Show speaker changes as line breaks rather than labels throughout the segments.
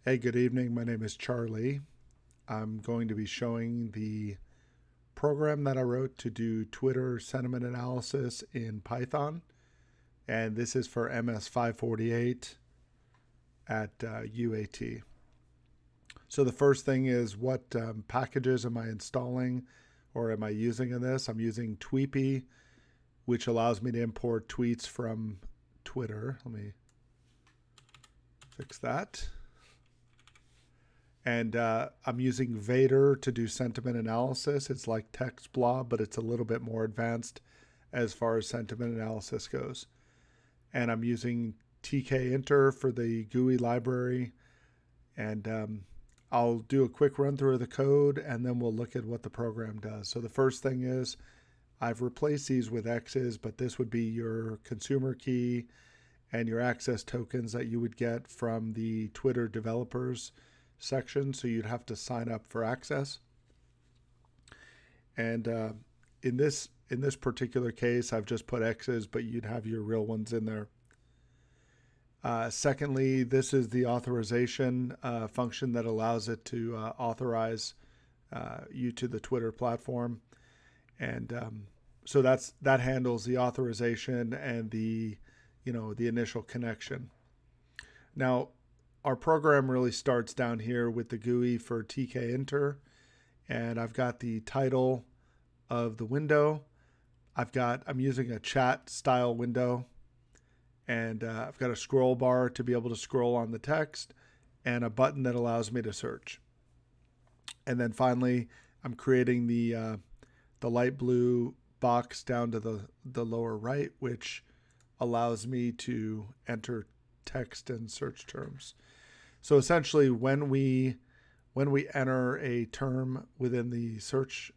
Hey, good evening. My name is Charlie. I'm going to be showing the program that I wrote to do Twitter sentiment analysis in Python. And this is for MS 548 at UAT. So the first thing is what packages am I installing or am I using in this? I'm using Tweepy, which allows me to import tweets from Twitter. Let me fix that. And I'm using Vader to do sentiment analysis. It's like TextBlob, but it's a little bit more advanced as far as sentiment analysis goes. And I'm using tkinter for the GUI library. And I'll do a quick run through of the code, and then we'll look at what the program does. So the first thing is I've replaced these with X's, but this would be your consumer key and your access tokens that you would get from the Twitter developers section, so you'd have to sign up for access. And in this particular case, I've just put X's, but you'd have your real ones in there. Secondly, this is the authorization function that allows it to authorize you to the Twitter platform, and so that handles the authorization and the initial connection. Now, our program really starts down here with the GUI for tkinter, and I've got the title of the window. I'm using a chat style window, and I've got a scroll bar to be able to scroll on the text and a button that allows me to search. And then finally, I'm creating the light blue box down to the lower right, which allows me to enter text and search terms. So essentially, when we enter a term within the search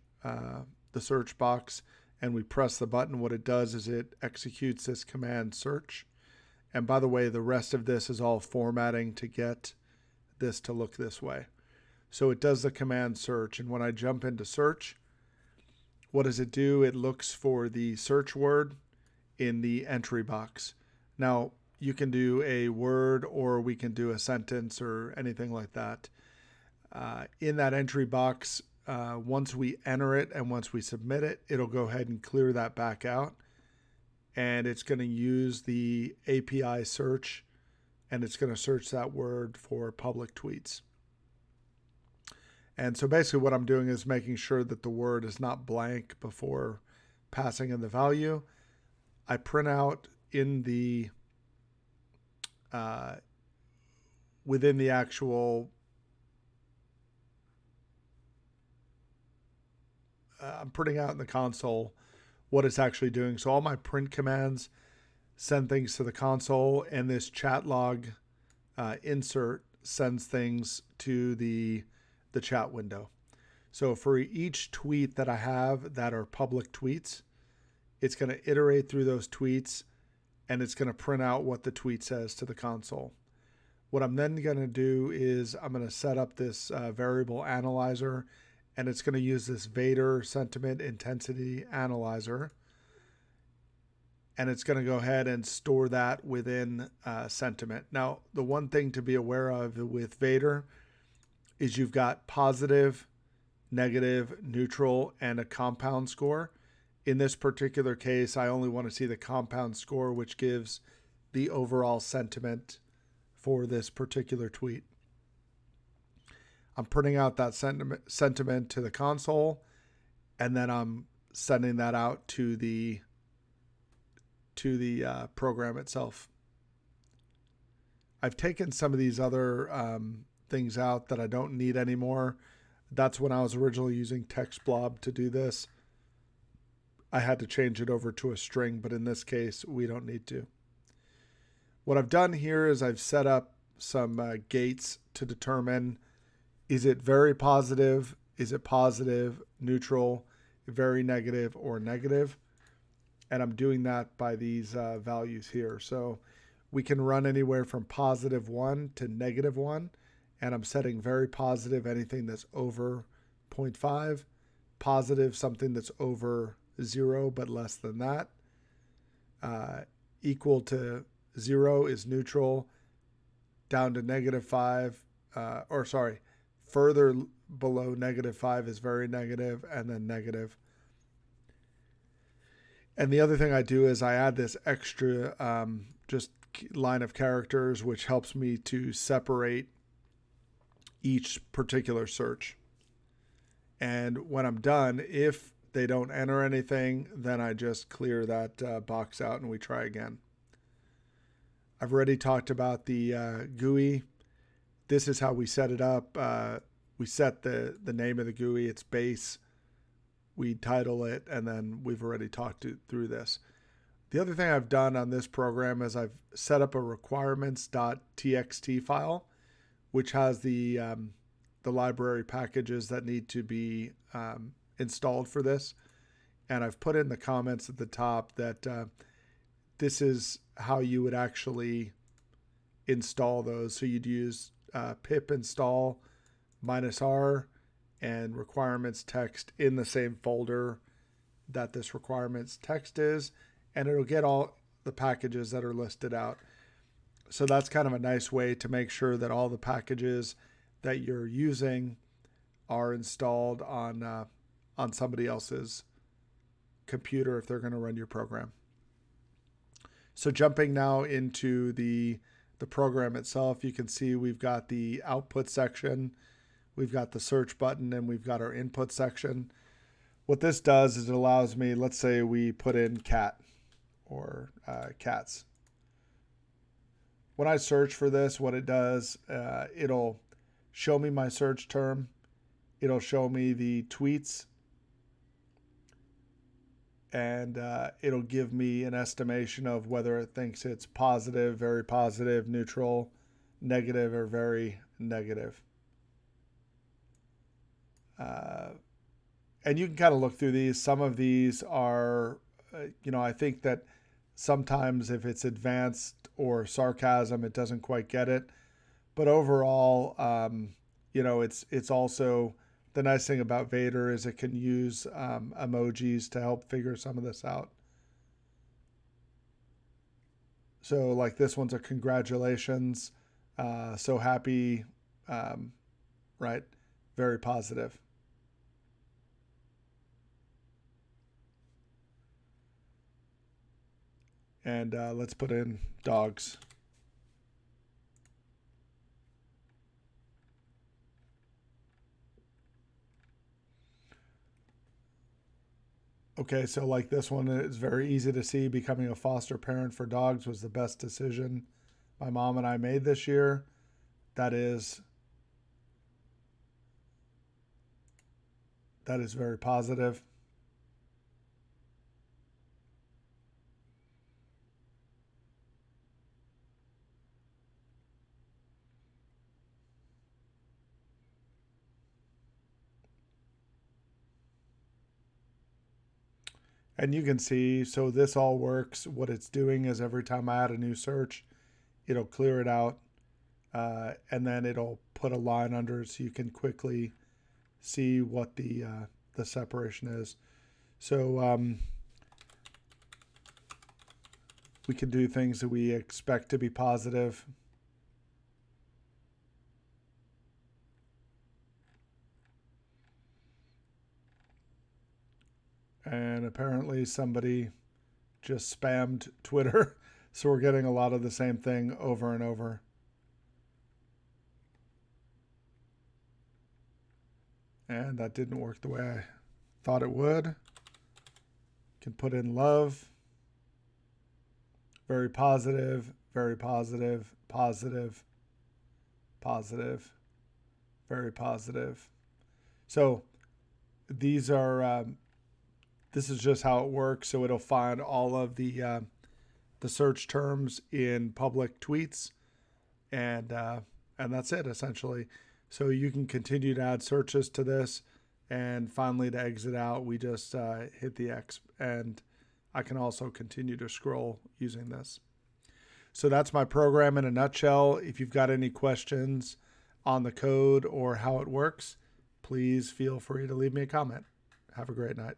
box and we press the button, what it does is it executes this command search. And by the way, the rest of this is all formatting to get this to look this way. So it does the command search, and when I jump into search, what does it do? It looks for the search word in the entry box. Now, you can do a word or we can do a sentence or anything like that. In that entry box, once we enter it and once we submit it, it'll go ahead and clear that back out. And it's going to use the API search, and it's going to search that word for public tweets. And so basically what I'm doing is making sure that the word is not blank before passing in the value. I print out in the within the actual I'm printing out in the console what it's actually doing. So all my print commands send things to the console, and this chat log insert sends things to the chat window. So for each tweet that I have that are public tweets, it's going to iterate through those tweets, and it's going to print out what the tweet says to the console. What I'm then going to do is I'm going to set up this variable analyzer, and it's going to use this Vader sentiment intensity analyzer. And it's going to go ahead and store that within sentiment. Now, the one thing to be aware of with Vader is you've got positive, negative, neutral, and a compound score. In this particular case, I only want to see the compound score, which gives the overall sentiment for this particular tweet. I'm printing out that sentiment to the console, and then I'm sending that out to the program itself. I've taken some of these other things out that I don't need anymore. That's when I was originally using TextBlob to do this. I had to change it over to a string, but in this case, we don't need to. What I've done here is I've set up some gates to determine, is it very positive, is it positive, neutral, very negative, or negative? And I'm doing that by these values here. So we can run anywhere from +1 to -1, and I'm setting very positive, anything that's over 0.5, positive, something that's over 0 but less than that. Equal to 0 is neutral, down to -5 further below -5 is very negative, and then negative. And the other thing I do is I add this extra just line of characters, which helps me to separate each particular search. And when I'm done, if they don't enter anything, then I just clear that box out and we try again. I've already talked about the GUI. This is how we set it up. We set the name of the GUI, its base. We title it, and then we've already talked through this. The other thing I've done on this program is I've set up a requirements.txt file, which has the library packages that need to be installed for this. And I've put in the comments at the top that this is how you would actually install those. So you'd use pip install -r and requirements text in the same folder that this requirements text is, and it'll get all the packages that are listed out. So that's kind of a nice way to make sure that all the packages that you're using are installed on somebody else's computer if they're going to run your program. So jumping now into the program itself, you can see we've got the output section, we've got the search button, and we've got our input section. What this does is it allows me, let's say we put in cat or cats. When I search for this, what it does, it'll show me my search term. It'll show me the tweets, and it'll give me an estimation of whether it thinks it's positive, very positive, neutral, negative, or very negative. And you can kind of look through these. Some of these are, I think that sometimes if it's advanced or sarcasm, it doesn't quite get it. But overall, it's also, the nice thing about Vader is it can use emojis to help figure some of this out. So like this one's a congratulations, so happy, right? Very positive. And let's put in dogs. Okay, so like this one, it's very easy to see becoming a foster parent for dogs was the best decision my mom and I made this year. That is very positive. And you can see, so this all works. What it's doing is every time I add a new search, it'll clear it out. And then it'll put a line under it so you can quickly see what the separation is. So we can do things that we expect to be positive. And apparently somebody just spammed Twitter. So we're getting a lot of the same thing over and over. And that didn't work the way I thought it would. Can put in love. Very positive, very positive, positive, positive, very positive. So these are, this is just how it works. So it'll find all of the search terms in public tweets, and that's it essentially. So you can continue to add searches to this, and finally to exit out, we just hit the X, and I can also continue to scroll using this. So that's my program in a nutshell. If you've got any questions on the code or how it works, please feel free to leave me a comment. Have a great night.